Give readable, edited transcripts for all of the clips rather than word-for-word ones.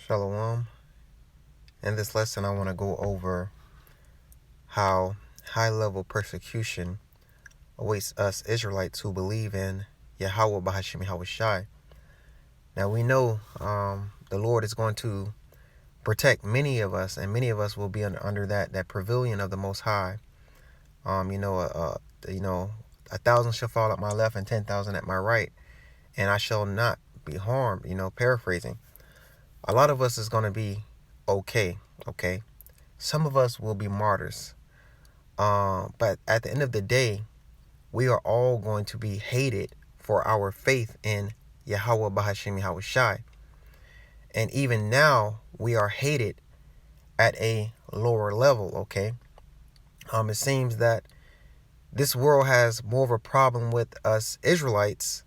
Shalom. In this lesson, I want to go over how high-level persecution awaits us Israelites who believe in Yahweh Bahashim Yahushai. Now we know the Lord is going to protect many of us, and many of us will be under that pavilion of the Most High. 1,000 shall fall at my left and 10,000 at my right, and I shall not be harmed. Paraphrasing. A lot of us is going to be okay. Some of us will be martyrs. But at the end of the day, we are all going to be hated for our faith in Yahweh Bahashim Yahushai. And even now, we are hated at a lower level, okay? It seems that this world has more of a problem with us Israelites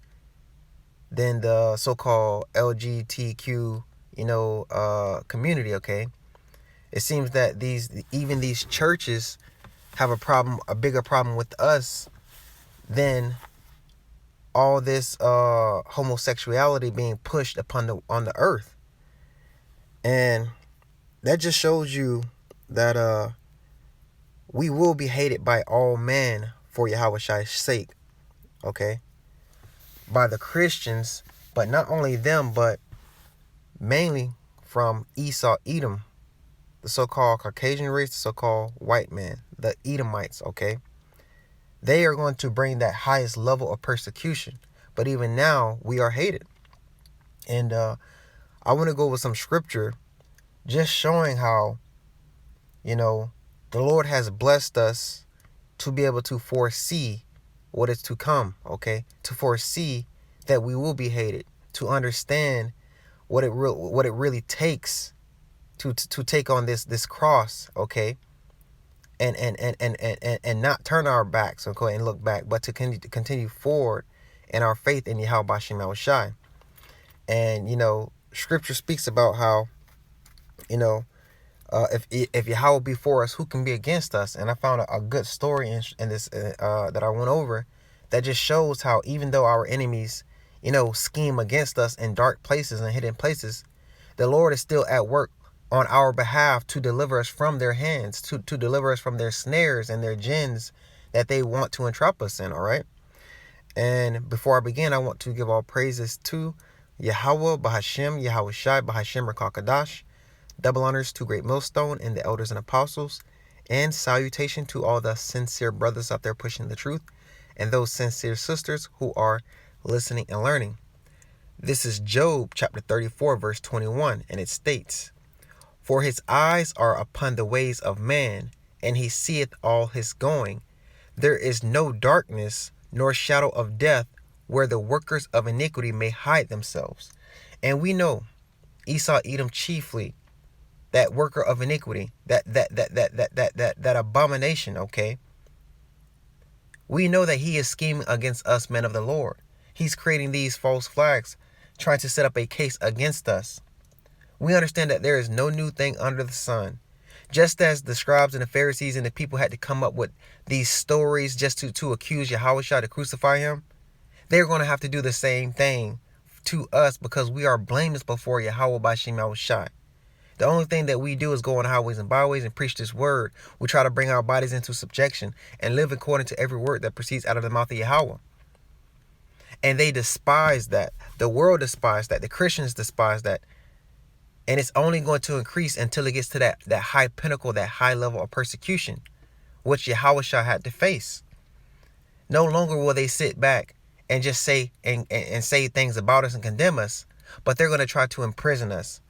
than the so-called LGBTQ, community, okay? It seems that even these churches have a bigger problem with us than all this homosexuality being pushed on the earth. And that just shows you that we will be hated by all men for Yahweh's sake, okay? By the Christians, but not only them, but mainly from Esau, Edom, the so-called Caucasian race, the so-called white man, the Edomites, okay? They are going to bring that highest level of persecution. But even now, we are hated. And I want to go with some scripture just showing how, the Lord has blessed us to be able to foresee what is to come, okay? To foresee that we will be hated, to understand what it really takes to take on this cross, okay? And not turn our backs, okay, and look back, but to continue forward in our faith in Yahweh Bashim Yahushai. And scripture speaks about how, if Yahweh be for us, who can be against us? And I found a good story in this that I went over that just shows how even though our enemies, scheme against us in dark places and hidden places, the Lord is still at work on our behalf to deliver us from their hands, to deliver us from their snares and their gins that they want to entrap us in, all right? And before I begin, I want to give all praises to Yahweh, Bahashim, Yahushai, Bahashim, Rakakadash, double honors to Great Millstone and the elders and apostles, and salutation to all the sincere brothers out there pushing the truth, and those sincere sisters who are listening and learning. This is Job chapter 34, verse 21, and it states, "For his eyes are upon the ways of man, and he seeth all his going. There is no darkness nor shadow of death where the workers of iniquity may hide themselves." And we know Esau, Edom chiefly, that worker of iniquity, that abomination, okay? We know that he is scheming against us, men of the Lord. He's creating these false flags, trying to set up a case against us. We understand that there is no new thing under the sun. Just as the scribes and the Pharisees and the people had to come up with these stories just to accuse Yahweh, to crucify him, they're going to have to do the same thing to us because we are blameless before Yahweh Bashim Yahushai. The only thing that we do is go on highways and byways and preach this word. We try to bring our bodies into subjection and live according to every word that proceeds out of the mouth of Yahweh. And they despise that. The world despises that. The Christians despise that. And it's only going to increase until it gets to that high pinnacle, that high level of persecution, which Yahushua had to face. No longer will they sit back and just say and say things about us and condemn us, but they're going to try to imprison us.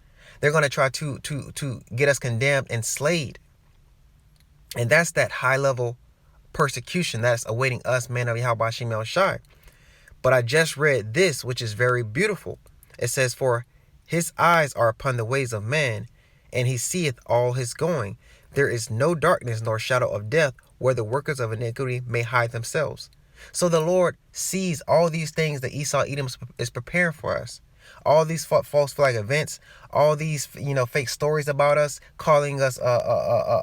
They're going to try to get us condemned and slayed. And that's that high level persecution that's awaiting us, men of Yahweh Bashim Yahushai. But I just read this, which is very beautiful. It says, "For his eyes are upon the ways of man, and he seeth all his going. There is no darkness nor shadow of death where the workers of iniquity may hide themselves." So the Lord sees all these things that Esau, Edom is preparing for us. all these false flag events, all these, fake stories about us, calling us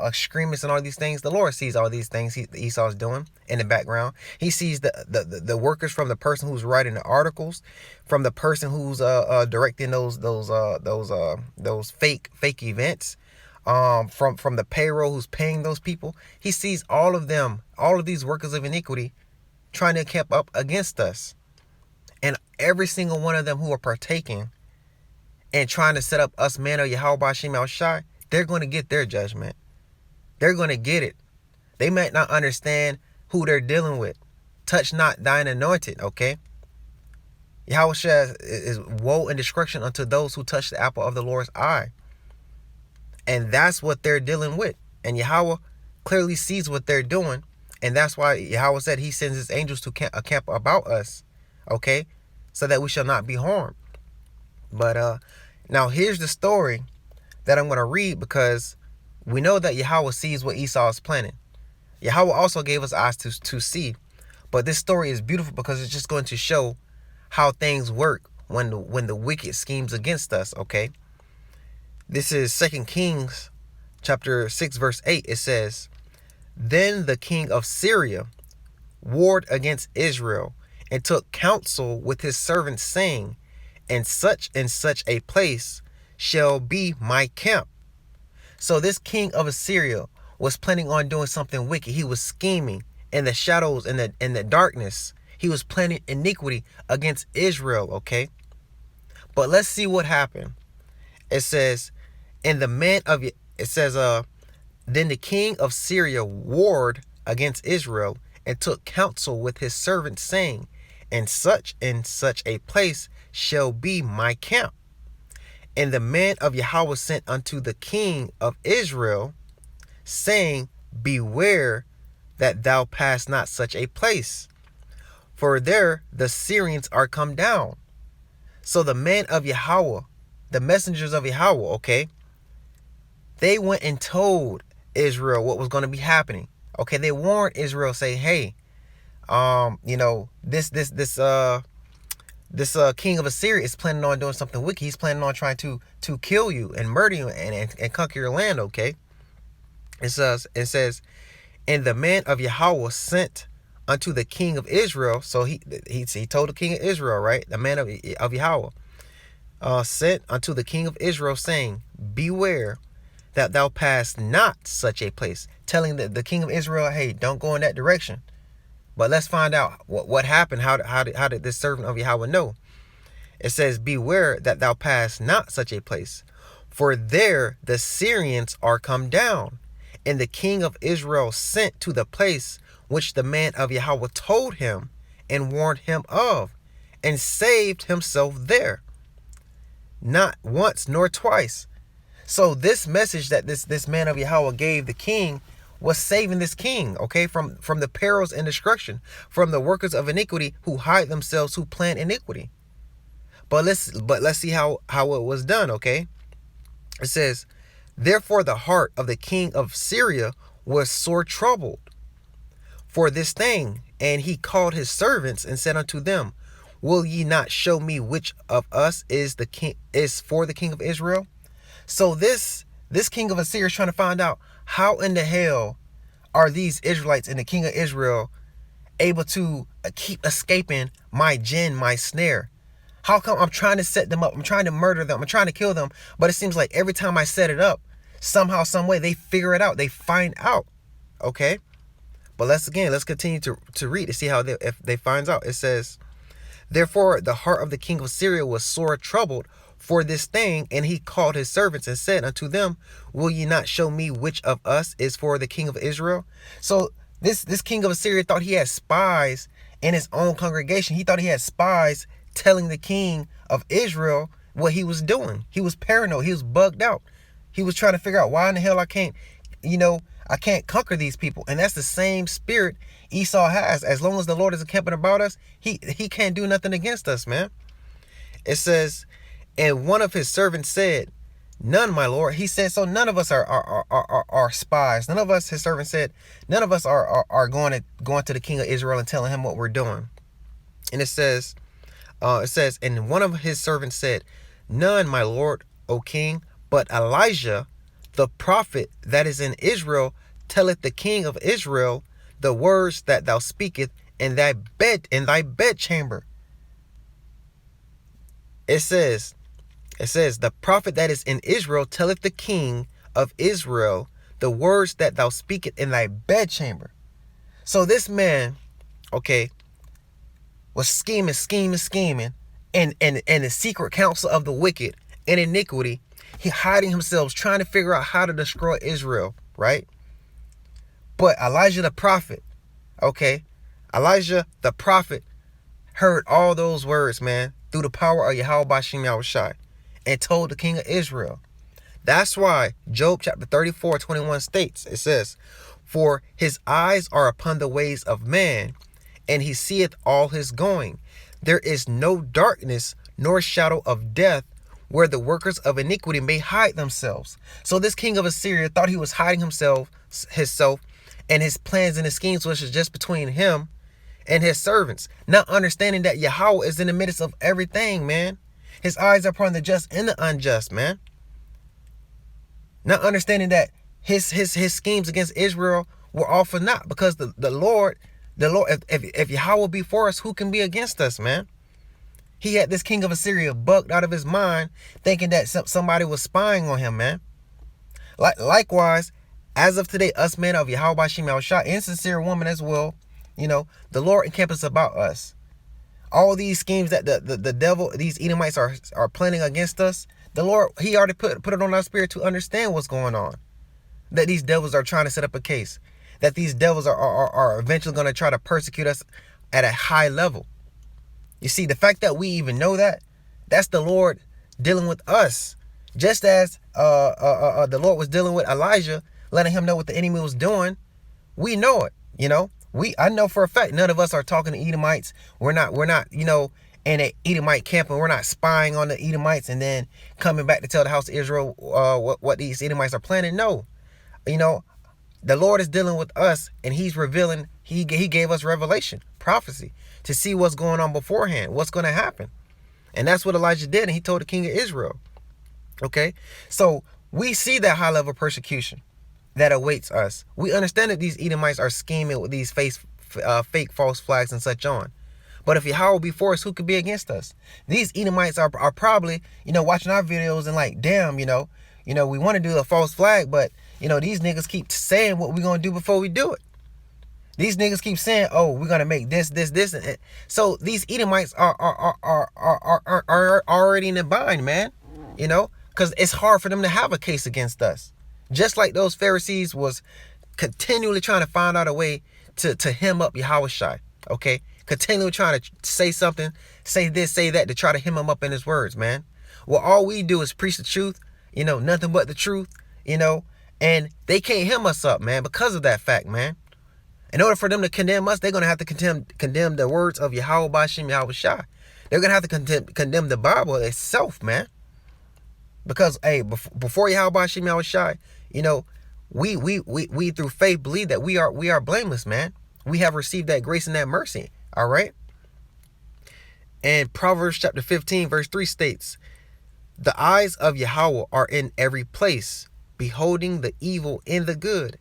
extremists and all these things. The Lord sees all these things Esau's doing in the background. He sees the workers, from the person who's writing the articles, from the person who's directing those fake events, from the payroll who's paying those people. He sees all of them, all of these workers of iniquity, trying to camp up against us. And every single one of them who are partaking and trying to set up us, man of Yahweh Bashim Al Shai, they're going to get their judgment. They're going to get it. They might not understand who they're dealing with. Touch not thine anointed, okay? Yahweh says is woe and destruction unto those who touch the apple of the Lord's eye. And that's what they're dealing with. And Yahweh clearly sees what they're doing. And that's why Yahweh said he sends his angels to camp about us, okay? So that we shall not be harmed. But now here's the story that I'm going to read, because we know that Yahweh sees what Esau is planning. Yahweh also gave us eyes to see. But this story is beautiful because it's just going to show how things work when the wicked schemes against us, okay? This is 2 Kings chapter 6 verse 8. It says, "Then the king of Syria warred against Israel and took counsel with his servants, saying, in such a place shall be my camp." So this king of Assyria was planning on doing something wicked. He was scheming in the shadows, in the darkness. He was planning iniquity against Israel, okay? But let's see what happened. It says, then the king of Syria warred against Israel and took counsel with his servants, saying, in such a place shall be my camp. And the man of Yahweh sent unto the king of Israel, saying, beware that thou pass not such a place, for there the Syrians are come down. So the man of Yahweh, the messengers of Yahweh, okay, they went and told Israel what was going to be happening. Okay, they warned Israel, say, hey, this king of Assyria is planning on doing something wicked. He's planning on trying to kill you and murder you and conquer your land, okay? It says, and the man of Yahweh sent unto the king of Israel. So he told the king of Israel, right? The man of Yahweh sent unto the king of Israel, saying, beware that thou pass not such a place. Telling the king of Israel, hey, don't go in that direction. But let's find out what happened. How did this servant of Yahweh know? It says, beware that thou pass not such a place, for there the Syrians are come down. And the king of Israel sent to the place which the man of Yahweh told him and warned him of, and saved himself there, not once nor twice. So this message that this man of Yahweh gave the king was saving this king, okay, from the perils and destruction, from the workers of iniquity who hide themselves, who plan iniquity. But let's see how it was done, okay? It says, therefore the heart of the king of Syria was sore troubled for this thing, and he called his servants and said unto them, will ye not show me which of us is for the king of Israel? So this king of Assyria is trying to find out, how in the hell are these Israelites and the king of Israel able to keep escaping my gin, my snare? How come I'm trying to set them up? I'm trying to murder them. I'm trying to kill them. But it seems like every time I set it up, somehow, some way, they figure it out. They find out. Okay? But let's continue to read to see how if they find out. It says, therefore the heart of the king of Syria was sore troubled for this thing, and he called his servants and said unto them, will ye not show me which of us is for the king of Israel? So this king of Assyria thought he had spies in his own congregation. He thought he had spies telling the king of Israel what he was doing. He was paranoid. He was bugged out. He was trying to figure out why in the hell I can't conquer these people. And that's the same spirit Esau has. As long as the Lord is encamping about us, he can't do nothing against us, man. It says, and one of his servants said, none, my lord. He said, so none of us are spies. None of us, his servant said, none of us are going to the king of Israel and telling him what we're doing. And it says, It says, and one of his servants said, none, my lord, O king, but Elijah, the prophet that is in Israel, telleth the king of Israel the words that thou speakest in thy bedchamber. It says, the prophet that is in Israel telleth the king of Israel the words that thou speakest in thy bedchamber. So this man, okay, was scheming, and the secret counsel of the wicked and iniquity. He hiding himself, trying to figure out how to destroy Israel, right? But Elijah the prophet, okay, Elijah the prophet heard all those words, man, through the power of Yahweh Bashim Yahushai, and told the king of Israel. That's why Job chapter 34:21 states, it says, for his eyes are upon the ways of man, and he seeth all his going. There is no darkness nor shadow of death where the workers of iniquity may hide themselves. So this king of Assyria thought he was hiding himself, and his plans and his schemes was just between him and his servants, not understanding that Yahweh is in the midst of everything, man. His eyes are upon the just and the unjust, man. Not understanding that his schemes against Israel were all for naught, because the Lord, if Yahweh be for us, who can be against us, man? He had this king of Assyria bugged out of his mind, thinking that somebody was spying on him, man. Likewise, as of today, us men of Yahweh Bashim Yahushua, and sincere woman as well, you know, the Lord encampeth about us. All these schemes that the devil, these Edomites are planning against us, the Lord, he already put it on our spirit to understand what's going on. That these devils are trying to set up a case. That these devils are eventually going to try to persecute us at a high level. You see, the fact that we even know that, that's the Lord dealing with us. Just as the Lord was dealing with Elijah, letting him know what the enemy was doing. We know it, you know. I know for a fact none of us are talking to Edomites. We're not, you know, in an Edomite camp, and we're not spying on the Edomites and then coming back to tell the house of Israel what these Edomites are planning. No, you know, the Lord is dealing with us, and he's revealing, he gave us revelation, prophecy, to see what's going on beforehand, what's going to happen. And that's what Elijah did, and he told the king of Israel. Okay, so we see that high level persecution that awaits us. We understand that these Edomites are scheming with these fake false flags and such on. But if Yahweh be for us, who could be against us? These Edomites are probably, you know, watching our videos and like, damn, you know, we want to do a false flag, but, you know, these niggas keep saying what we're going to do before we do it. These niggas keep saying, oh, we're going to make this. And so these Edomites are already in the bind, man, you know, because it's hard for them to have a case against us. Just like those Pharisees was continually trying to find out a way to hem up Yahushai, okay? Continually trying to say something, say this, say that, to try to hem him up in his words, man. Well, all we do is preach the truth, you know, nothing but the truth, you know, and they can't hem us up, man, because of that fact, man. In order for them to condemn us, they're going to have to condemn the words of Yahweh Bashim Yahushai. They're going to have to condemn the Bible itself, man. Because, hey, before Yahweh Bashim Yahushai, you know, we through faith believe that we are blameless, man. We have received that grace and that mercy. All right. And Proverbs chapter 15 verse 3 states, the eyes of Yahweh are in every place, beholding the evil and the good.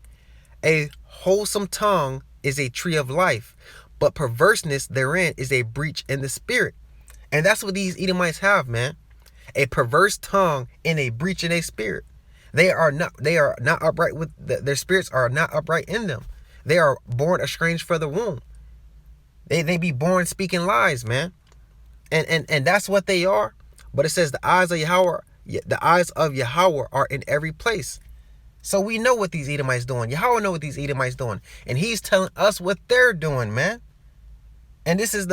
A wholesome tongue is a tree of life, but perverseness therein is a breach in the spirit. And that's what these Edomites have, man. A perverse tongue and a breach in a spirit. They are not upright with their spirits are not upright in them. They are born estranged for the womb. They be born speaking lies, man. And that's what they are. But it says the eyes of Yahweh are in every place. So we know what these Edomites doing. Yahweh know what these Edomites doing. And he's telling us what they're doing, man. And this is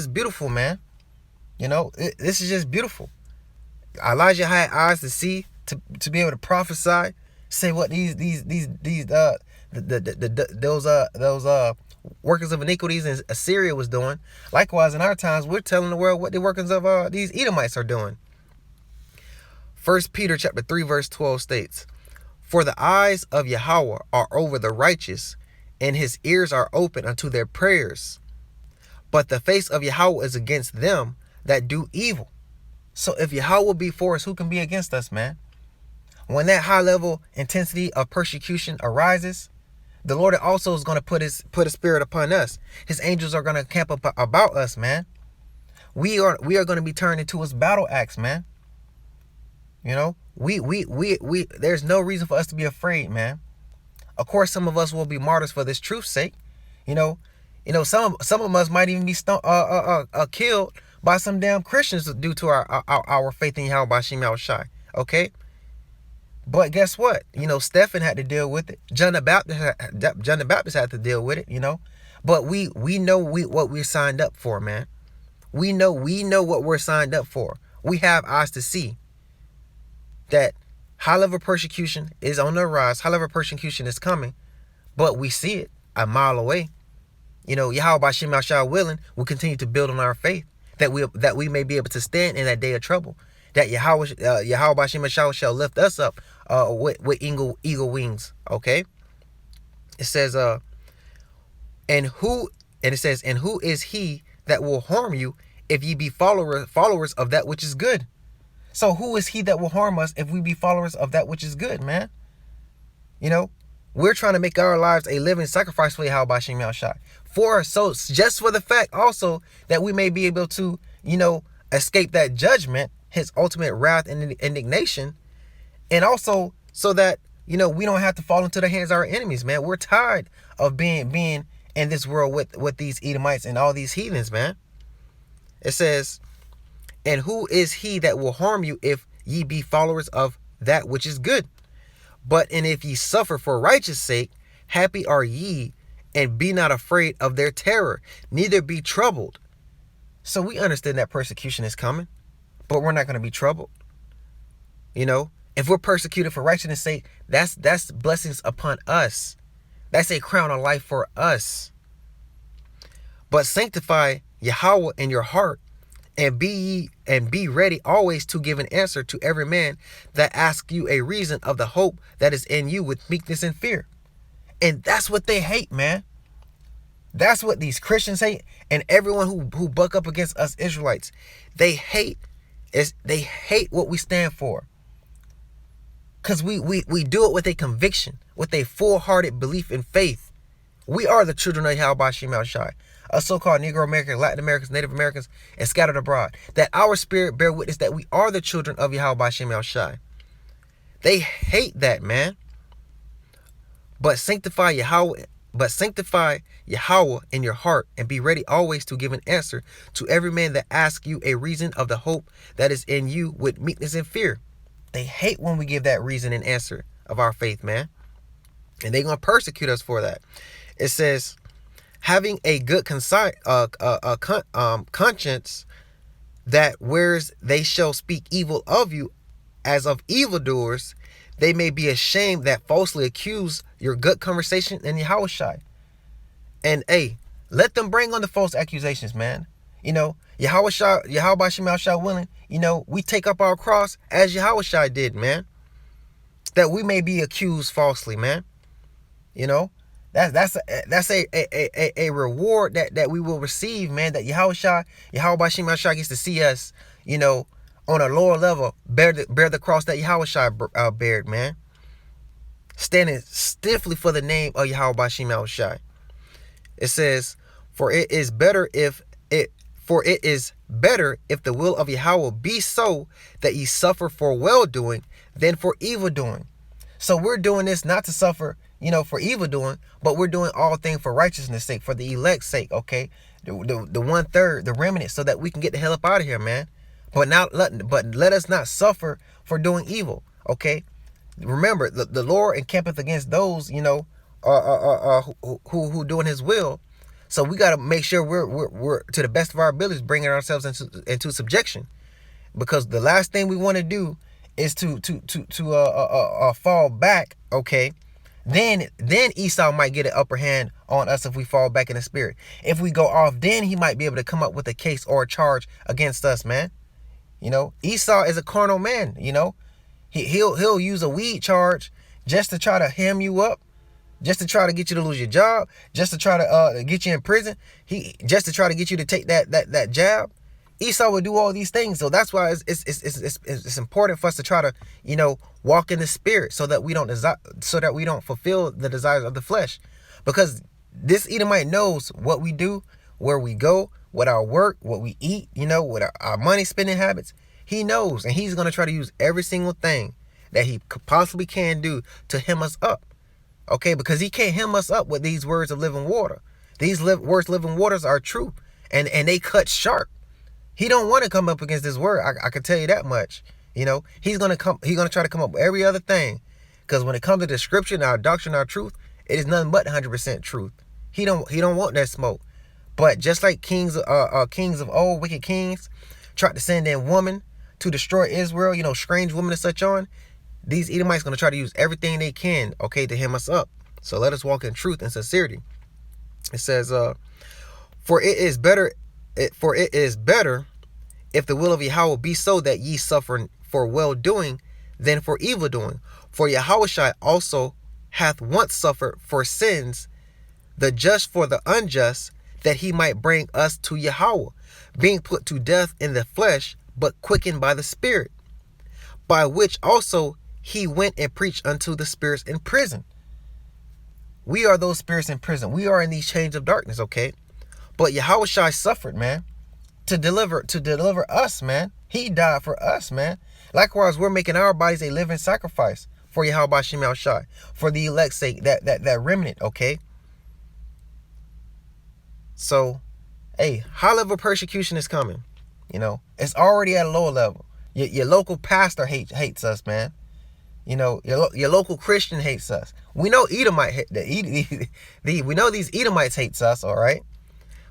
beautiful, man. You know, this is just beautiful. Elijah had eyes to see, to be able to prophesy, say what those workers of iniquities in Assyria was doing. Likewise, in our times, we're telling the world what the workers of these Edomites are doing. 1 Peter chapter 3 verse 12 states, for the eyes of Yahweh are over the righteous, and his ears are open unto their prayers. But the face of Yahweh is against them that do evil. So if Yahweh be for us, who can be against us, man? When that high level intensity of persecution arises, the Lord also is going to put a spirit upon us. His angels are going to camp about us, man. We are going to be turned into his battle axe, man. You know, we there's no reason for us to be afraid, man. Of course, some of us will be martyrs for this truth's sake. You know, some of us might even be killed by some damn Christians due to our faith in Yahweh Bashim Yahushai. Okay. But guess what? Stephen had to deal with it. John the Baptist had to deal with it, But we know what we're signed up for, man. We know what we're signed up for. We have eyes to see that high level persecution is on the rise. High level persecution is coming, but we see it a mile away. Yahweh Bashim Yahushai willing, will continue to build on our faith that we may be able to stand in that day of trouble. That Yahweh Bashim Yahushai shall lift us up with eagle wings. Okay. It says and who is he that will harm you if ye be followers of that which is good? So who is he that will harm us if we be followers of that which is good, man? We're trying to make our lives a living sacrifice for Yahweh Bashim Yahushai. Just for the fact also that we may be able to, escape that judgment, his ultimate wrath and indignation, and also so that, we don't have to fall into the hands of our enemies, man. We're tired of being in this world with these Edomites and all these heathens, man. It says, and who is he that will harm you if ye be followers of that which is good? And if ye suffer for righteous sake, happy are ye, and be not afraid of their terror, neither be troubled. So we understand that persecution is coming, but we're not going to be troubled. If we're persecuted for righteousness' sake, that's blessings upon us. That's a crown of life for us. But sanctify Yahweh in your heart, and be ready always to give an answer to every man that asks you a reason of the hope that is in you with meekness and fear. And that's what they hate, man. That's what these Christians hate, and everyone who buck up against us Israelites. They hate what we stand for. Because we do it with a conviction, with a full-hearted belief in faith. We are the children of Yahweh Bashim Yahushai, us so-called Negro Americans, Latin Americans, Native Americans, and scattered abroad. That our spirit bear witness that we are the children of Yahweh Bashim Yahushai. They hate that, man. But sanctify Yahweh in your heart, and be ready always to give an answer to every man that asks you a reason of the hope that is in you with meekness and fear. They hate when we give that reason and answer of our faith, man. And they're going to persecute us for that. It says, having a good conscience, that whereas they shall speak evil of you as of evildoers, they may be ashamed that falsely accuse your good conversation in Yahushai. And let them bring on the false accusations, man. Yahweh Bashim Yahushai willing, we take up our cross as Yahushai did, man. That we may be accused falsely, man. That's a reward that we will receive, man. That Yahweh Bashim Yahushai gets to see us, on a lower level, bear the cross that Yahushai bared, man. Standing stiffly for the name of Yahweh Bashim Yahushai. It says, for it is better if the will of Yahweh be so that ye suffer for well doing than for evil doing. So we're doing this not to suffer, for evil doing, but we're doing all things for righteousness' sake, for the elect's sake, okay? The 1/3, the remnant, so that we can get the hell up out of here, man. But let us not suffer for doing evil, okay? Remember, the Lord encampeth against those, who doing His will. So we got to make sure we're to the best of our abilities bringing ourselves into subjection, because the last thing we want to do is to fall back, okay? Then Esau might get an upper hand on us if we fall back in the spirit. If we go off, then he might be able to come up with a case or a charge against us, man. Esau is a carnal man. He'll use a weed charge just to try to hem you up, just to try to get you to lose your job, just to try to get you in prison. Just to try to get you to take that jab. Esau would do all these things. So that's why it's important for us to try to, walk in the spirit so that we don't fulfill the desires of the flesh. Because this Edomite knows what we do, where we go, what our work, what we eat, what our money spending habits. He knows, and he's going to try to use every single thing that he possibly can do to hem us up. Okay, because he can't hem us up with these words of living water. These words living waters are true, and they cut sharp. He don't want to come up against this word. I can tell you that much. He's gonna try to come up with every other thing, because when it comes to the scripture, our doctrine, our truth, it is nothing but 100% truth. He don't want that smoke. But just like kings of old, wicked kings, tried to send in woman to destroy Israel, strange women and such on. These Edomites going to try to use everything they can, okay, to hem us up. So let us walk in truth and sincerity. It says, for it is better if the will of Yahweh be so that ye suffer for well doing than for evil doing. For Yahushua also hath once suffered for sins, the just for the unjust, that he might bring us to Yahweh, being put to death in the flesh, but quickened by the Spirit, by which also he went and preached unto the spirits in prison. We are those spirits in prison. We are in these chains of darkness, okay? But Yahushua suffered, man, to deliver us, man. He died for us, man. Likewise, we're making our bodies a living sacrifice for Yahweh Shem Shai, for the elect's sake, that remnant, okay? So, hey, high level persecution is coming. It's already at a lower level. Your local pastor hates us, man. Your local Christian hates us. We know we know these Edomites hates us, all right?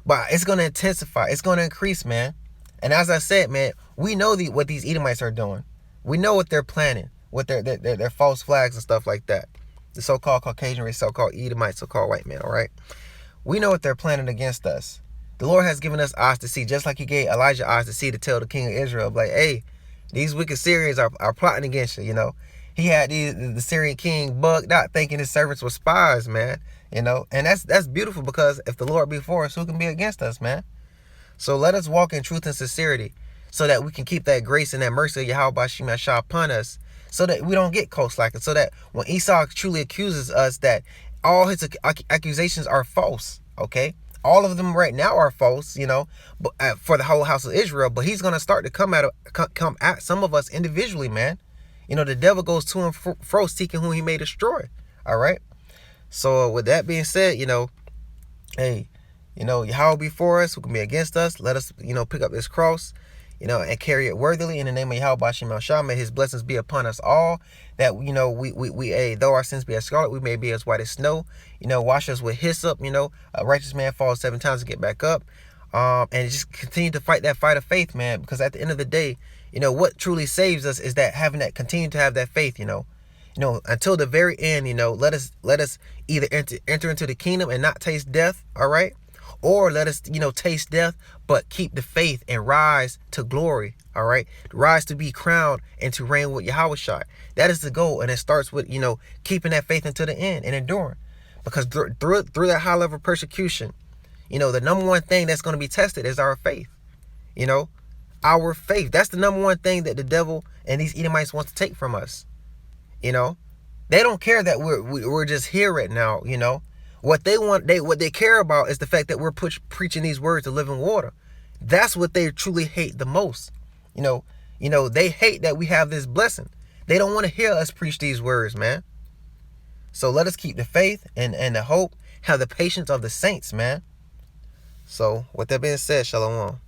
But it's going to intensify. It's going to increase, man. And as I said, man, we know what these Edomites are doing. We know what they're planning with their false flags and stuff like that. The so-called Caucasian race, so-called Edomites, so-called white men, all right? We know what they're planning against us. The Lord has given us eyes to see, just like he gave Elijah eyes to see, to tell the king of Israel, like, hey, these wicked Syrians are plotting against you, He had the Syrian king bugged out thinking his servants were spies, man. And that's beautiful, because if the Lord be for us, who can be against us, man? So let us walk in truth and sincerity so that we can keep that grace and that mercy of Yahweh Shem Shah upon us, so that we don't get coast-like, so that when Esau truly accuses us, that all his accusations are false, okay? All of them right now are false, but for the whole house of Israel. But he's going to start to come at some of us individually, man. The devil goes to and fro seeking whom he may destroy. All right. So with that being said, hey, Yahweh be for us, who can be against us? Let us, pick up this cross, and carry it worthily in the name of Yahweh Shem Shah. May his blessings be upon us all, that, we though our sins be as scarlet, we may be as white as snow. Wash us with hyssop. A righteous man falls 7 times to get back up. And just continue to fight that fight of faith, man, because at the end of the day, what truly saves us is that continue to have that faith, until the very end. Let us either enter into the kingdom and not taste death, all right? Or let us, taste death, but keep the faith and rise to glory, all right? Rise to be crowned and to reign with Yahushua. That is the goal, and it starts with, keeping that faith until the end and enduring. Because through that high level of persecution, the number one thing that's going to be tested is our faith. Our faith. That's the number one thing that the devil and these Edomites want to take from us. They don't care that we're just here right now. What they care about is the fact that we're preaching these words of living water. That's what they truly hate the most. They hate that we have this blessing. They don't want to hear us preach these words, man. So let us keep the faith and the hope, have the patience of the saints, man. So with that being said, shalom.